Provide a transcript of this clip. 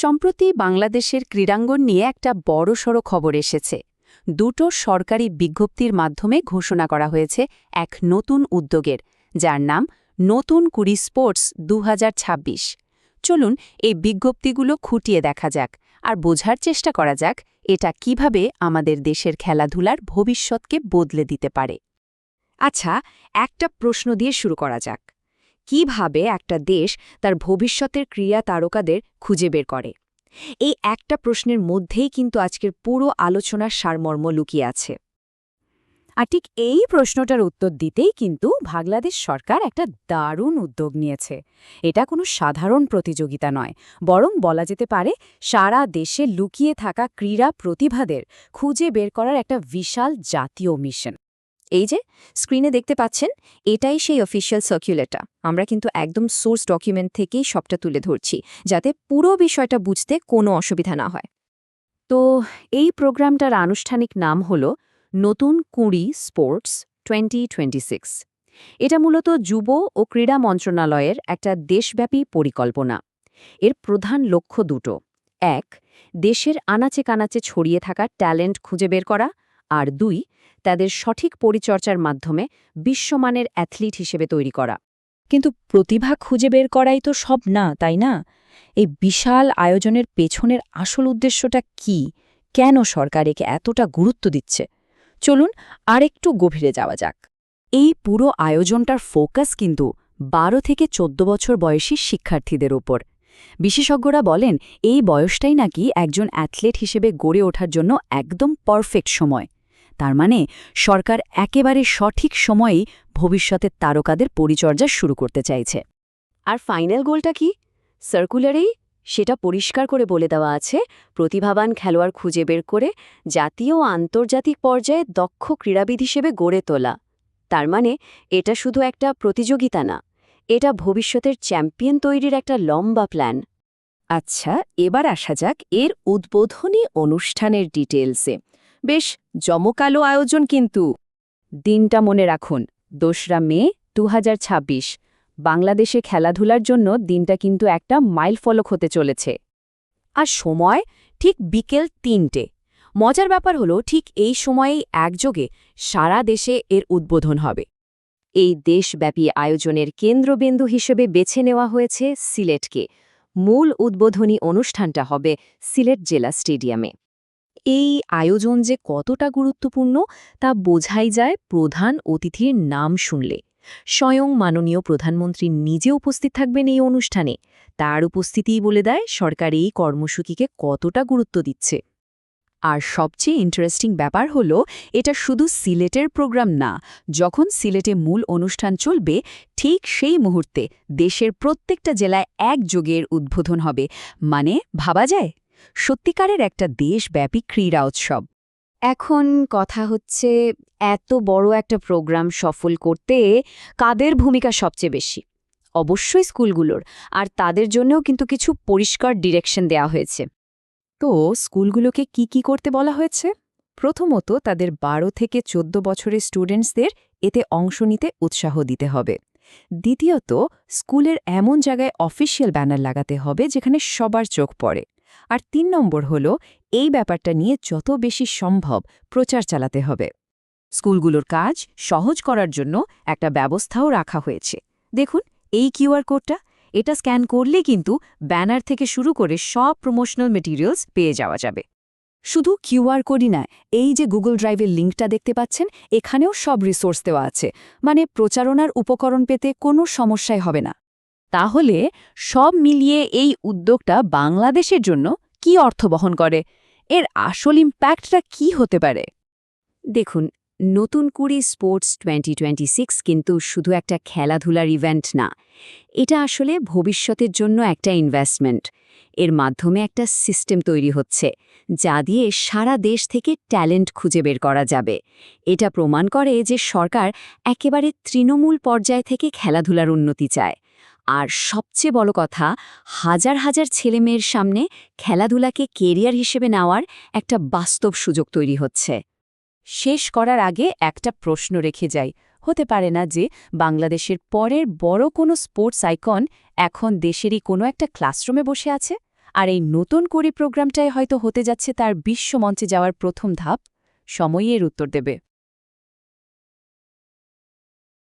সম্প্রতি বাংলাদেশের ক্রীড়াঙ্গন নিয়ে একটা বড়সড় খবর এসেছে। দুটো সরকারি বিজ্ঞপ্তির মাধ্যমে ঘোষণা করা হয়েছে এক নতুন উদ্যোগের, যার নাম নতুন কুড়ি স্পোর্টস 2026। চলুন এই বিজ্ঞপ্তিগুলো খুঁটিয়ে দেখা যাক আর বোঝার চেষ্টা করা যাক এটা কিভাবে আমাদের দেশের খেলাধুলার ভবিষ্যৎকে বদলে দিতে পারে। আচ্ছা, একটা প্রশ্ন দিয়ে শুরু করা যাক। কিভাবে একটা দেশ তার ভবিষ্যতের ক্রীড়া তারকাদের খুঁজে বের করে? এই একটা প্রশ্নের মধ্যেই কিন্তু আজকের পুরো আলোচনার সারমর্ম লুকিয়ে আছে। আর ঠিক এই প্রশ্নটার উত্তর দিতেই কিন্তু বাংলাদেশ সরকার একটা দারুণ উদ্যোগ নিয়েছে। এটা কোনো সাধারণ প্রতিযোগিতা নয়, বরং বলা যেতে পারে সারা দেশে লুকিয়ে থাকা ক্রীড়া প্রতিভাদের খুঁজে বের করার একটা বিশাল জাতীয় মিশন। এই যে স্ক্রিনে দেখতে পাচ্ছেন, এটাই সেই অফিসিয়াল সার্কুলারটা। আমরা কিন্তু একদম সোর্স ডকুমেন্ট থেকেই সবটা তুলে ধরছি, যাতে পুরো বিষয়টা বুঝতে কোনো অসুবিধা না হয়। তো এই প্রোগ্রামটার আনুষ্ঠানিক নাম হল নতুন কুড়ি স্পোর্টস 2026। এটা মূলত যুব ও ক্রীড়া মন্ত্রণালয়ের একটা দেশব্যাপী পরিকল্পনা। এর প্রধান লক্ষ্য দুটো: এক, দেশের আনাচে কানাচে ছড়িয়ে থাকা ট্যালেন্ট খুঁজে বের করা, আর দুই, তাদের সঠিক পরিচর্যার মাধ্যমে বিশ্বমানের অ্যাথলিট হিসেবে তৈরি করা। কিন্তু প্রতিভা খুঁজে বের করাই তো সব না, তাই না? এই বিশাল আয়োজনের পেছনের আসল উদ্দেশ্যটা কি? কেন সরকার একে এতটা গুরুত্ব দিচ্ছে? চলুন আরেকটু গভীরে যাওয়া যাক। এই পুরো আয়োজনটার ফোকাস কিন্তু 12 থেকে 14 বছর বয়সী শিক্ষার্থীদের ওপর। বিশেষজ্ঞরা বলেন এই বয়সটাই নাকি একজন অ্যাথলেট হিসেবে গড়ে ওঠার জন্য একদম পারফেক্ট সময়। তার মানে সরকার একেবারে সঠিক সময়েই ভবিষ্যতের তারকাদের পরিচর্যা শুরু করতে চাইছে। আর ফাইনাল গোলটা কি? সার্কুলারেই সেটা পরিষ্কার করে বলে দেওয়া আছে, প্রতিভাবান খেলোয়াড় খুঁজে বের করে জাতীয় ও আন্তর্জাতিক পর্যায়ে দক্ষ ক্রীড়াবিদ হিসেবে গড়ে তোলা। তার মানে এটা শুধু একটা প্রতিযোগিতা না, এটা ভবিষ্যতের চ্যাম্পিয়ন তৈরির একটা লম্বা প্ল্যান। আচ্ছা, এবার আসা যাক এর উদ্বোধনী অনুষ্ঠানের ডিটেলসে। বেশ জমকালো আয়োজন কিন্তু। দিনটা মনে রাখুন, 2রা মে 2026। বাংলাদেশে খেলাধুলার জন্য দিনটা কিন্তু একটা মাইলফলক হতে চলেছে। আর সময় ঠিক বিকেল 3টে। মজার ব্যাপার হলো ঠিক এই সময়েই একযোগে সারা দেশে এর উদ্বোধন হবে। এই দেশব্যাপী আয়োজনের কেন্দ্রবিন্দু হিসেবে বেছে নেওয়া হয়েছে সিলেটকে। মূল উদ্বোধনী অনুষ্ঠানটা হবে সিলেট জেলা স্টেডিয়ামে। এই আয়োজন যে কতটা গুরুত্বপূর্ণ তা বোঝাই যায় প্রধান অতিথির নাম শুনলে। স্বয়ং মাননীয় প্রধানমন্ত্রী নিজে উপস্থিত থাকবেন এই অনুষ্ঠানে। তার উপস্থিতিই বলে দেয় সরকার এই কর্মসূচিকে কতটা গুরুত্ব দিচ্ছে। আর সবচেয়ে ইন্টারেস্টিং ব্যাপার হলো, এটা শুধু সিলেটের প্রোগ্রাম না। যখন সিলেটে মূল অনুষ্ঠান চলবে, ঠিক সেই মুহূর্তে দেশের প্রত্যেকটা জেলায় একযোগে এর উদ্বোধন হবে। মানে ভাবা যায়, সত্যিকারের একটা দেশব্যাপী ক্রীড়া উৎসব। এখন কথা হচ্ছে, এত বড় একটা প্রোগ্রাম সফল করতে কাদের ভূমিকা সবচেয়ে বেশি? অবশ্যই স্কুলগুলোর, আর তাদের জন্যও কিন্তু কিছু পরিষ্কার ডিরেকশন দেওয়া হয়েছে। তো স্কুলগুলোকে কি করতে বলা হয়েছে? প্রথমত, তাদের 12 থেকে 14 বছরের স্টুডেন্টসদের এতে অংশ নিতে উৎসাহ দিতে হবে। দ্বিতীয়ত, স্কুলের এমন জায়গায় অফিসিয়াল ব্যানার লাগাতে হবে যেখানে সবার চোখ পড়ে। আর 3 নম্বর হল, এই ব্যাপারটা নিয়ে যত বেশি সম্ভব প্রচার চালাতে হবে। স্কুলগুলোর কাজ সহজ করার জন্য একটা ব্যবস্থাও রাখা হয়েছে। দেখুন এই কিউআর কোডটা, এটা স্ক্যান করলে কিন্তু ব্যানার থেকে শুরু করে সব প্রমোশনাল মেটেরিয়ালস পেয়ে যাওয়া যাবে। শুধু কিউআর কোডই নয়, এই যে গুগল ড্রাইভের লিঙ্কটা দেখতে পাচ্ছেন, এখানেও সব রিসোর্স দেওয়া আছে। মানে প্রচারণার উপকরণ পেতে কোনো সমস্যাই হবে না। তাহলে সব মিলিয়ে এই উদ্যোগটা বাংলাদেশের জন্য কি অর্থ বহন করে? এর আসল ইম্প্যাক্টটা কি হতে পারে? দেখুন, নতুন কুড়ি স্পোর্টস 2026 কিন্তু শুধু একটা খেলাধুলার ইভেন্ট না, এটা আসলে ভবিষ্যতের জন্য একটা ইনভেস্টমেন্ট। এর মাধ্যমে একটা সিস্টেম তৈরি হচ্ছে, যা দিয়ে সারা দেশ থেকে ট্যালেন্ট খুঁজে বের করা যাবে। এটা প্রমাণ করে যে সরকার একেবারে তৃণমূল পর্যায় থেকে খেলাধুলার উন্নতি চায়। আর সবচেয়ে বড় কথা, হাজার হাজার ছেলেমেয়ের সামনে খেলাধুলাকে কেরিয়ার হিসেবে নেওয়ার একটা বাস্তব সুযোগ তৈরি হচ্ছে। শেষ করার আগে একটা প্রশ্ন রেখে যাই, হতে পারে না যে বাংলাদেশের পরের বড় কোনো স্পোর্টস আইকন এখন দেশেরই কোনো একটা ক্লাসরুমে বসে আছে? আর এই নতুন কুড়ি প্রোগ্রামটাই হয়তো হতে যাচ্ছে তার বিশ্বমঞ্চে যাওয়ার প্রথম ধাপ। সময়ই এর উত্তর দেবে।